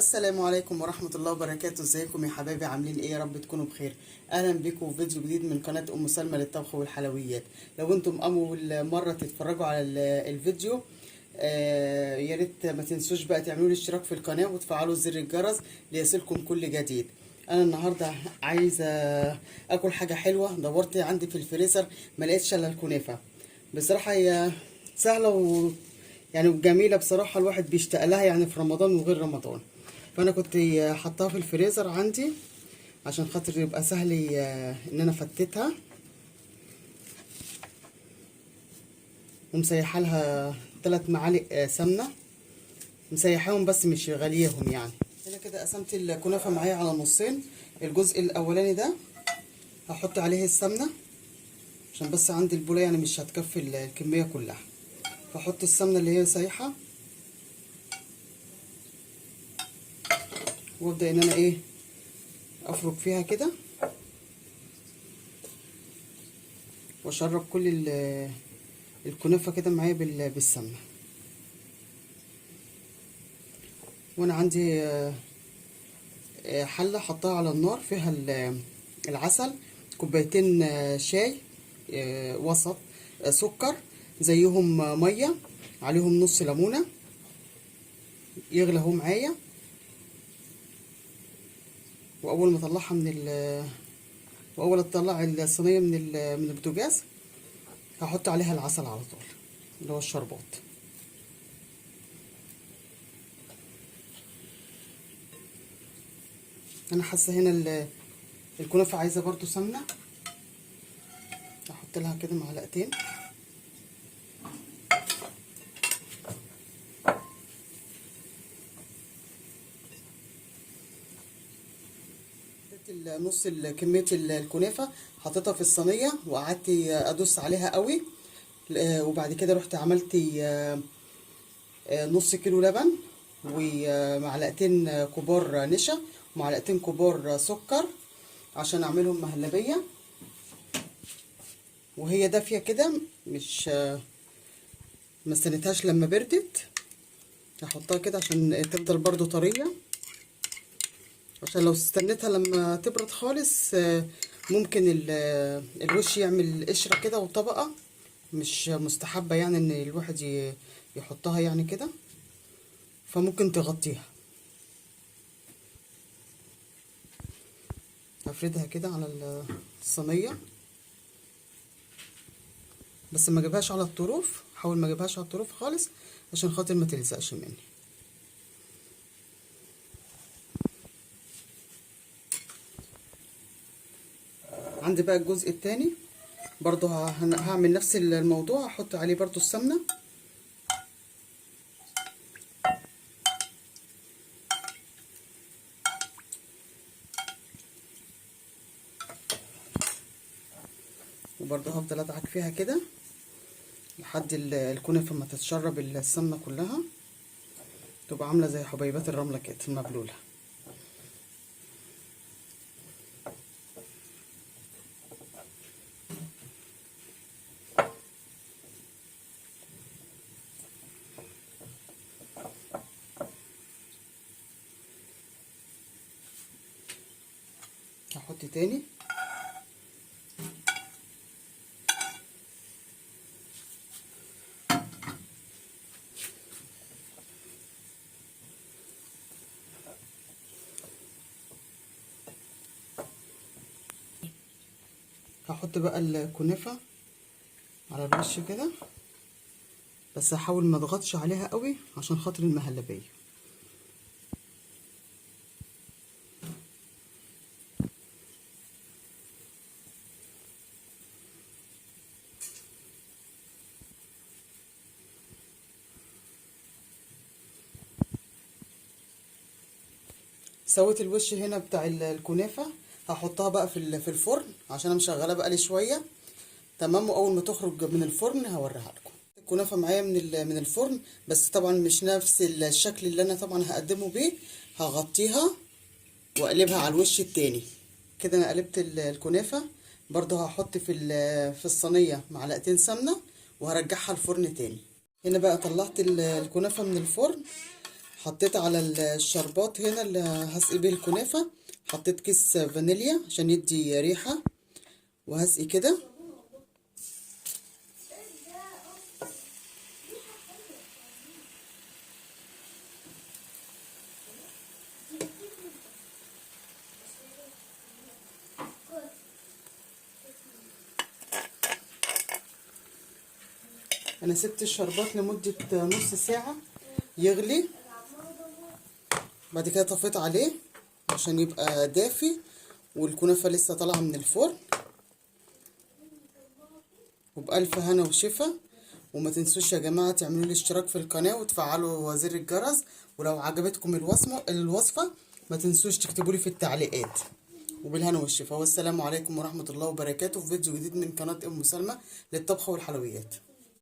السلام عليكم ورحمة الله وبركاته. ازيكم يا حبايبي؟ عاملين ايه؟ يا رب تكونوا بخير. اهلا بكم في فيديو جديد من قناة ام سلمى للطبخ والحلويات. لو انتم اول مرة تتفرجوا على الفيديو، يا ريت ما تنسوش بقى تعملوا لي اشتراك في القناة وتفعلوا زر الجرس ليصلكم كل جديد. انا النهاردة عايزة اكل حاجة حلوة. دورت عندي في الفريزر ما لقيتش الا الكنافة. بصراحة هي سهلة يعني جميلة بصراحة، الواحد بيشتاق لها يعني في رمضان وغير رمضان. فأنا كنت حطاها في الفريزر عندي عشان خاطر يبقى سهل إن أنا فتتها، ومسيحة لها 3 معالق سمنة، مسيحاهم بس مش غاليهم يعني. هنا كده قسمت الكنافة معايا على نصين. الجزء الأولاني ده هحط عليه السمنة عشان بس عندي البولة يعني مش هتكفي الكمية كلها، فحط السمنة اللي هي سايحة وابدأ ان انا افرك فيها كده واشرب كل الكنافه كده معايا بالسمنه. وانا عندي حله حطها على النار فيها العسل، كوبايتين شاي وسط، سكر زيهم ميه، عليهم نص ليمونه يغلى اهو معايا. واول ما اطلعها واول اطلع الصينيه من البوتاجاز هحط عليها العسل على طول اللي هو الشربات. انا حاسه هنا الكنافه عايزه برضو سمنه، احط لها كده معلقتين. نص كميه الكنافه حطيتها في الصينيه وقعدت ادوس عليها قوي، وبعد كده رحت عملت نص كيلو لبن ومعلقتين كبار نشا ومعلقتين كبار سكر عشان اعملهم مهلبيه. وهي دافيه كده، مش ما استنيتهاش لما بردت، هحطها كده عشان تفضل برضو طريه، عشان لو استنيتها لما تبرد خالص ممكن الوش يعمل قشره كده وطبقه مش مستحبه، يعني ان الواحد يحطها يعني كده، فممكن تغطيها. هفردها كده على الصينيه، بس ما اجيبهاش على الطروف، حاول ما اجيبهاش على الطروف خالص عشان خاطر ما تلزقش مني. عندي بقى الجزء التاني برضو هعمل نفس الموضوع، هحط عليه برضو السمنه وبرضو هفضل ادعك فيها كده لحد الكنافه ما تتشرب السمنه كلها، تبقى عامله زي حبيبات الرمله كده المبلوله. هحط تاني هحط بقى الكنافه على الوش كده، بس هحاول ما اضغطش عليها قوي عشان خاطر المهلبيه. سويت الوش هنا بتاع الكنافه، هحطها بقى في الفرن عشان انا مشغله بقى لي شويه. تمام، واول ما تخرج من الفرن هوريها لكم. الكنافه معايا من الفرن، بس طبعا مش نفس الشكل اللي انا طبعا هقدمه بيه. هغطيها واقلبها على الوش التاني كده. انا قلبت الكنافه، برضو هحط في الصينيه معلقتين سمنه وهرجعها الفرن تاني. هنا بقى طلعت الكنافه من الفرن، حطيت على الشربات هنا اللي هسقي بيه الكنافة، حطيت كيس فانيليا عشان يدي ريحة، وهسقي كده. انا سبت الشربات لمدة نص ساعة يغلي، بعد كده طفيت عليه عشان يبقى دافي، والكنافة لسه طالعة من الفرن. وبألف هنا وشفا. وما تنسوش يا جماعة تعملوا لي اشتراك في القناة وتفعلوا زر الجرس، ولو عجبتكم الوصفة ما تنسوش تكتبوا لي في التعليقات. وبالهنا والشفا، والسلام عليكم ورحمة الله وبركاته، في فيديو جديد من قناة أم سلمى للطبخ والحلويات.